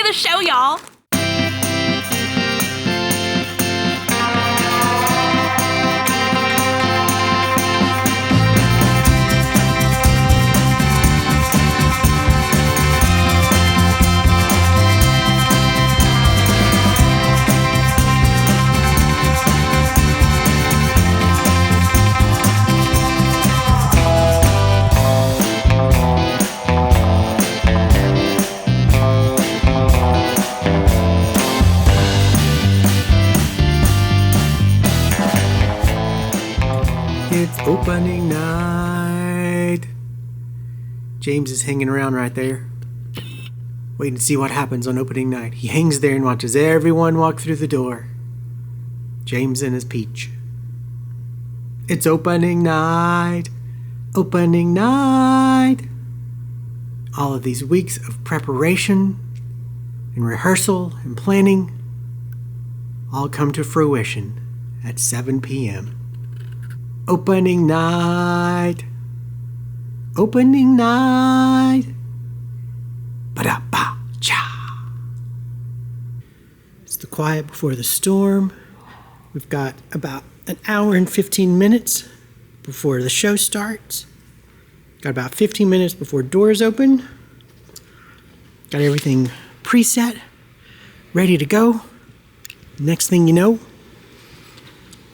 of the show, y'all. It's opening night. James is hanging around right there, waiting to see what happens on opening night. He hangs there and watches everyone walk through the door. James and his peach. It's opening night. Opening night. All of these weeks of preparation and rehearsal and planning all come to fruition at 7 p.m. Opening night. Opening night. Ba-da-ba-cha. It's the quiet before the storm. We've got about an hour and 15 minutes before the show starts. Got about 15 minutes before doors open. Got everything preset, ready to go. Next thing you know,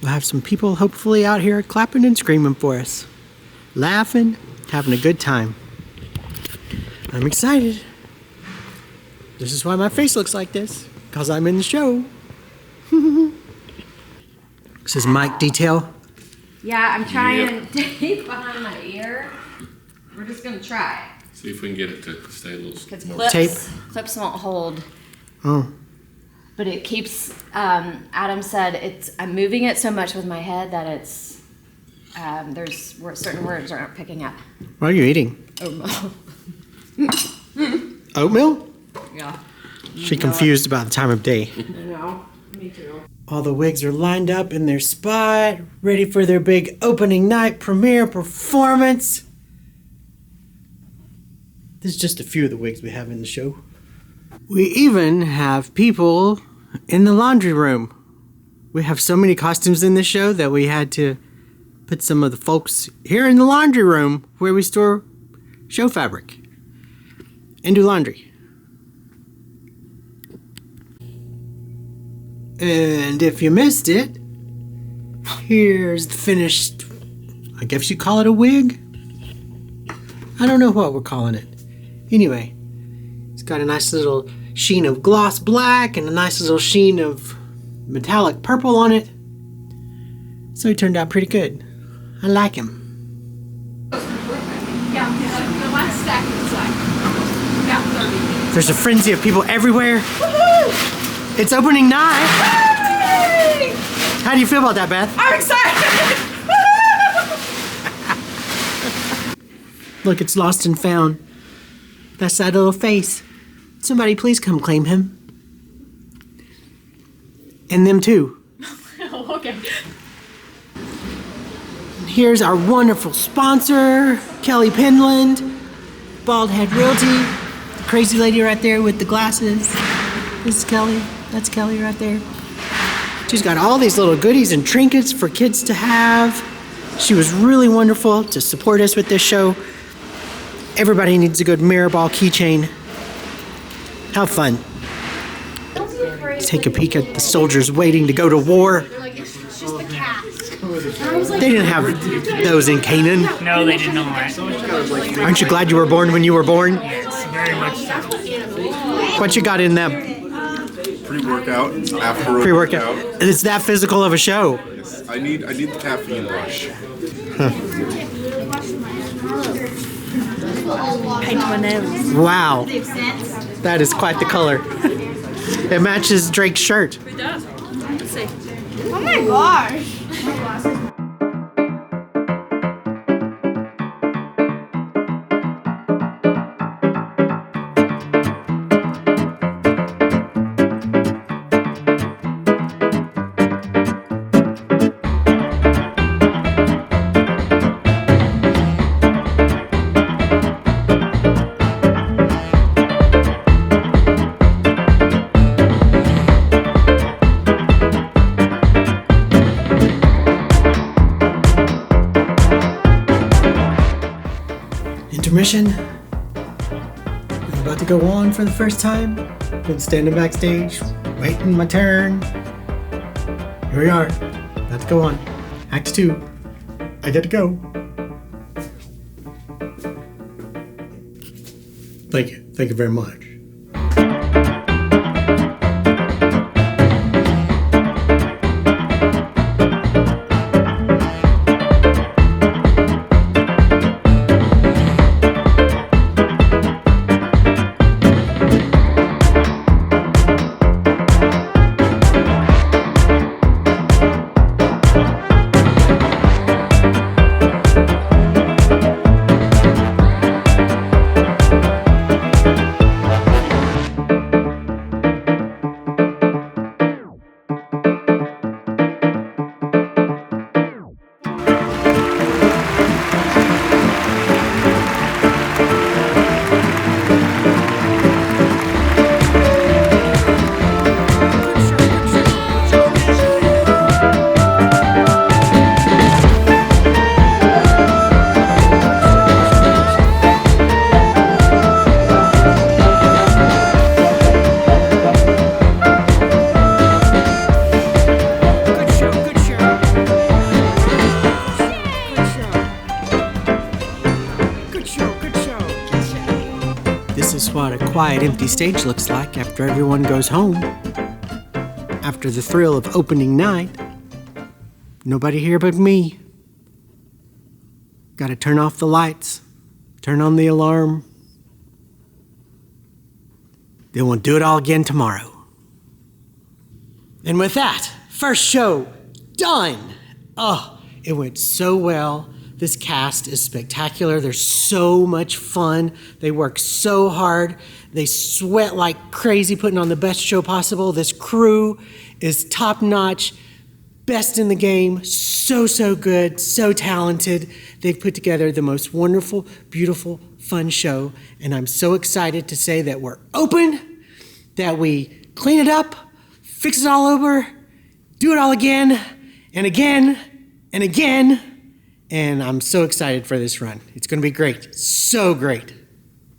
we'll have some people hopefully out here clapping and screaming for us, laughing, having a good time. I'm excited. This is why my face looks like this, because I'm in the show. This is mic detail. Yeah, I'm trying tape behind my ear. We're just gonna try. See if we can get it to stay a little Because more. clips won't hold. Oh. But it keeps, Adam said, I'm moving it so much with my head that it's, there's certain words aren't picking up. What are you eating? Oatmeal. Oatmeal? Yeah. She confused about the time of day. No, me too. All the wigs are lined up in their spot, ready for their big opening night premiere performance. This is just a few of the wigs we have in the show. We even have people in the laundry room. We have so many costumes in this show that we had to put some of the folks here in the laundry room where we store show fabric and do laundry. And if you missed it, here's the finished, I guess you call it a wig? I don't know what we're calling it. Anyway, it's got a nice little sheen of gloss black and a nice little sheen of metallic purple on it. So he turned out pretty good. I like him. Yeah, the last stack is like about 30. There's a frenzy of people everywhere. Woohoo! It's opening night. Hey! How do you feel about that, Beth? I'm excited! Look, it's lost and found. That's that little face. Somebody please come claim him. And them too. Oh, okay. Here's our wonderful sponsor, Kelly Penland, Bald Head Realty, the crazy lady right there with the glasses. This is Kelly. That's Kelly right there. She's got all these little goodies and trinkets for kids to have. She was really wonderful to support us with this show. Everybody needs a good mirror ball keychain. Have fun. Let's take a peek at the soldiers waiting to go to war. They didn't have those in Canaan. No, they did not. Aren't you glad you were born when you were born? Yes, very much so. What you got in that Pre-workout, after pre-workout? It's that physical of a show. Yes, I need the caffeine rush. Paint my nose. Wow. That is quite the color. It matches Drake's shirt. It does. Let's see. Oh my gosh. audition is about to go on for the first time. Been standing backstage, waiting my turn. Here we are, about to go on. Act 2. I get to go. Thank you. Thank you very much. This is what a quiet, empty stage looks like after everyone goes home. After the thrill of opening night. Nobody here but me. Gotta turn off the lights, turn on the alarm. Then we'll do it all again tomorrow. And with that, first show done. Oh, it went so well. This cast is spectacular. They're so much fun. They work so hard. They sweat like crazy putting on the best show possible. This crew is top-notch, best in the game, so good, so talented. They've put together the most wonderful, beautiful, fun show, and I'm so excited to say that we're open, that we clean it up, fix it all over, do it all again, and again, and again. And I'm so excited for this run. It's gonna be great, so great.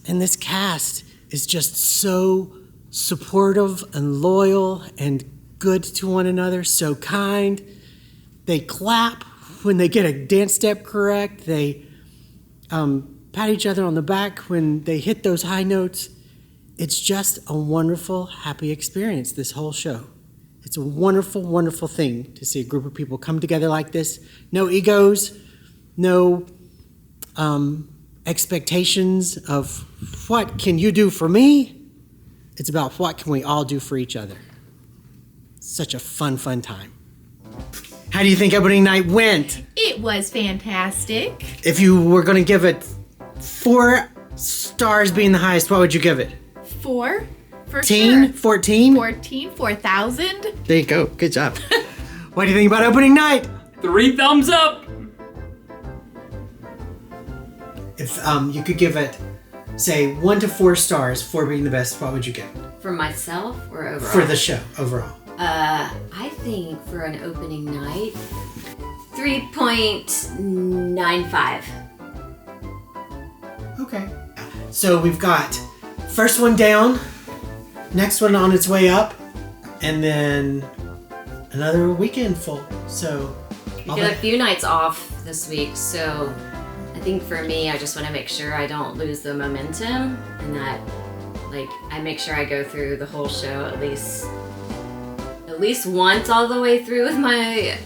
And this cast is just so supportive and loyal and good to one another, so kind. They clap when they get a dance step correct. They pat each other on the back when they hit those high notes. It's just a wonderful, happy experience, this whole show. It's a wonderful, wonderful thing to see a group of people come together like this. No egos, no expectations of what can you do for me. It's about what can we all do for each other. Such a fun time. How do you think opening night went? It was fantastic. If you were going to give it 4 stars being the highest, what would you give it? 4 for 14? sure. 14? 14, 4,000. There you go. Good job. What do you think about opening night? 3 thumbs up. If you could give it, say, 1 to 4 stars, 4 being the best, what would you give? For myself or overall? For the show, overall. I think for an opening night, 3.95. Okay. So we've got first one down, next one on its way up, and then another weekend full. So We get a few nights off this week, so I think for me, I just want to make sure I don't lose the momentum and that, like, I make sure I go through the whole show at least once all the way through with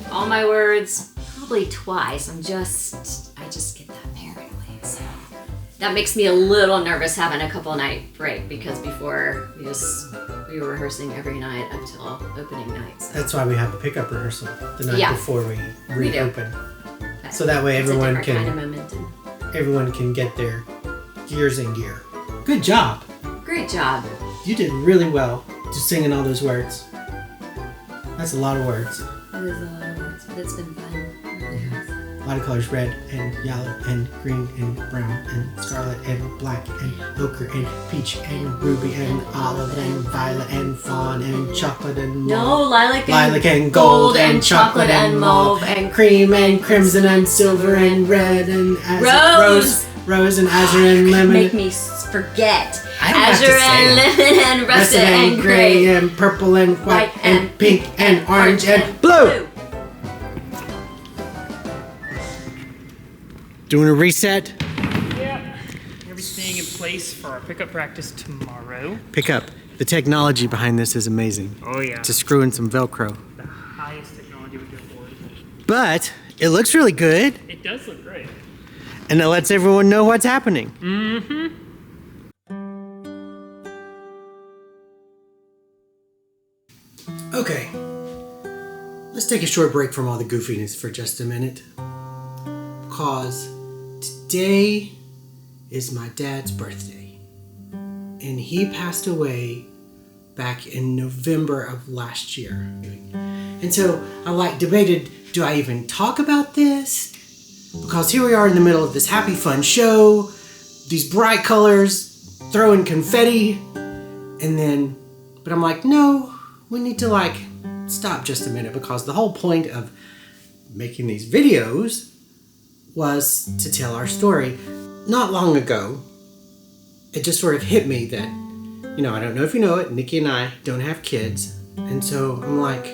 all my words, probably twice. I just get that paranoid. So that makes me a little nervous having a couple night break because before we were rehearsing every night up till opening night. So. That's why we have a pickup rehearsal the night before we reopen. So that way everyone can get their gears in gear. Good job. Great job. You did really well just singing all those words. That's a lot of words. It is a lot of words, but it's been fun. It really has. A lot of colors, red and yellow and green and brown and scarlet and black and ochre and peach and ruby and olive and violet and fawn and chocolate and mauve. No, lilac and gold and chocolate and mauve and cream and crimson and silver and red and rose Rose and azure and lemon. Make me forget. I don't have to Azure say and it. lemon and russet and gray. and purple and white White and and pink and orange and blue. Doing a reset. Yep. Everything in place for our pickup practice tomorrow. Pick up. The technology behind this is amazing. Oh yeah. To screw in some Velcro. The highest technology we can afford. But it looks really good. It does look great. And it lets everyone know what's happening. Mm-hmm. Okay. Let's take a short break from all the goofiness for just a minute. Because today is my dad's birthday. And he passed away back in November of last year. And so I debated, do I even talk about this? Because here we are in the middle of this happy fun show, these bright colors, throwing confetti, and then, but I'm like, no, we need to stop just a minute, because the whole point of making these videos was to tell our story. Not long ago, it just sort of hit me that, I don't know if you know it, Nikki and I don't have kids. And so I'm like,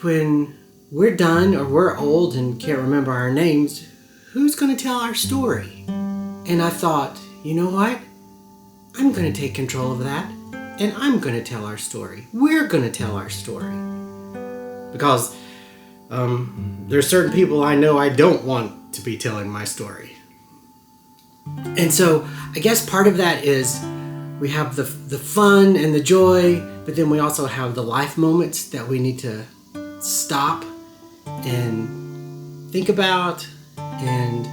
when we're done or we're old and can't remember our names, who's going to tell our story? And I thought, you know what? I'm going to take control of that, and I'm going to tell our story. We're going to tell our story. Because there's certain people I know I don't want to be telling my story. And so I guess part of that is we have the fun and the joy, but then we also have the life moments that we need to stop and think about and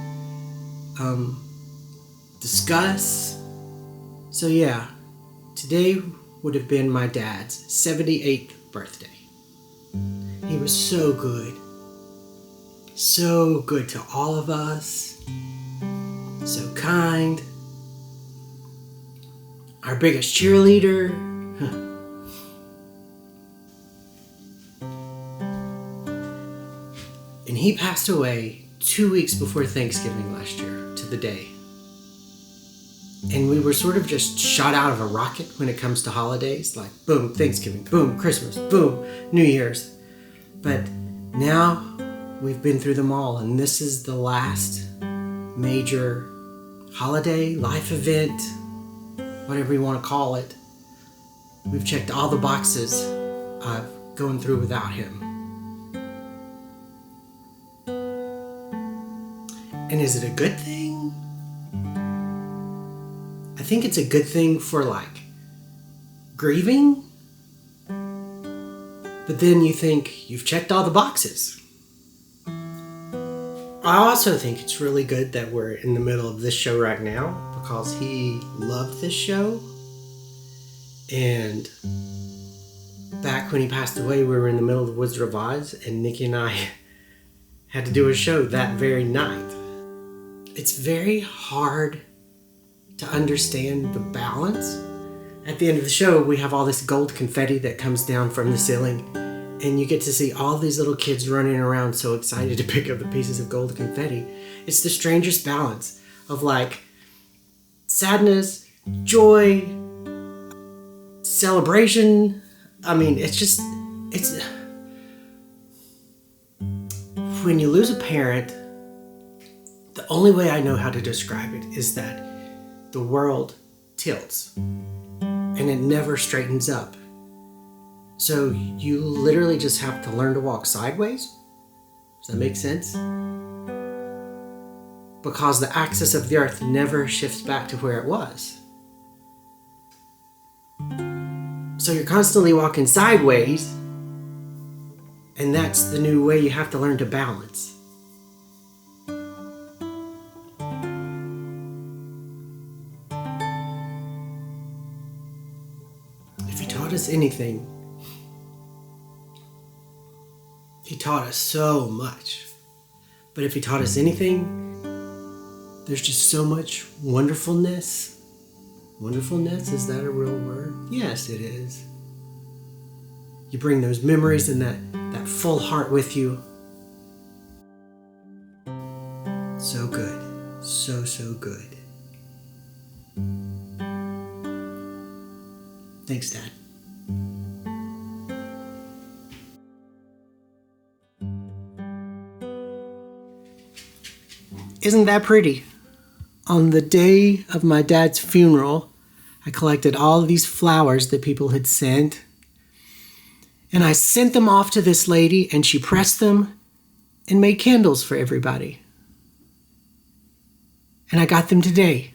discuss. So yeah, today would have been my dad's 78th birthday. He was so good to all of us, so kind, our biggest cheerleader. And he passed away 2 weeks before Thanksgiving last year, to the day. And we were sort of just shot out of a rocket when it comes to holidays, like boom, Thanksgiving, boom, Christmas, boom, New Year's. But now we've been through them all, and this is the last major holiday, life event, whatever you want to call it. We've checked all the boxes of going through without him. And is it a good thing? I think it's a good thing for grieving. But then you think you've checked all the boxes. I also think it's really good that we're in the middle of this show right now, because he loved this show. And back when he passed away, we were in the middle of the Wizard of Oz, and Nikki and I had to do a show that very night. It's very hard to understand the balance. At the end of the show, we have all this gold confetti that comes down from the ceiling, and you get to see all these little kids running around so excited to pick up the pieces of gold confetti. It's the strangest balance of sadness, joy, celebration. I mean, it's when you lose a parent, the only way I know how to describe it is that the world tilts and it never straightens up. So you literally just have to learn to walk sideways. Does that make sense? Because the axis of the earth never shifts back to where it was. So you're constantly walking sideways, and that's the new way you have to learn to balance. If he taught us anything, he taught us so much. But if he taught us anything, there's just so much wonderfulness. Wonderfulness, is that a real word? Yes, it is. You bring those memories and that full heart with you. So good. So so, so good. Thanks, Dad. Isn't that pretty? On the day of my dad's funeral, I collected all of these flowers that people had sent, and I sent them off to this lady, and she pressed them and made candles for everybody. And I got them today,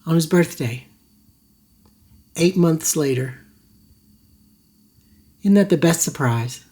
on his birthday, 8 months later. Isn't that the best surprise?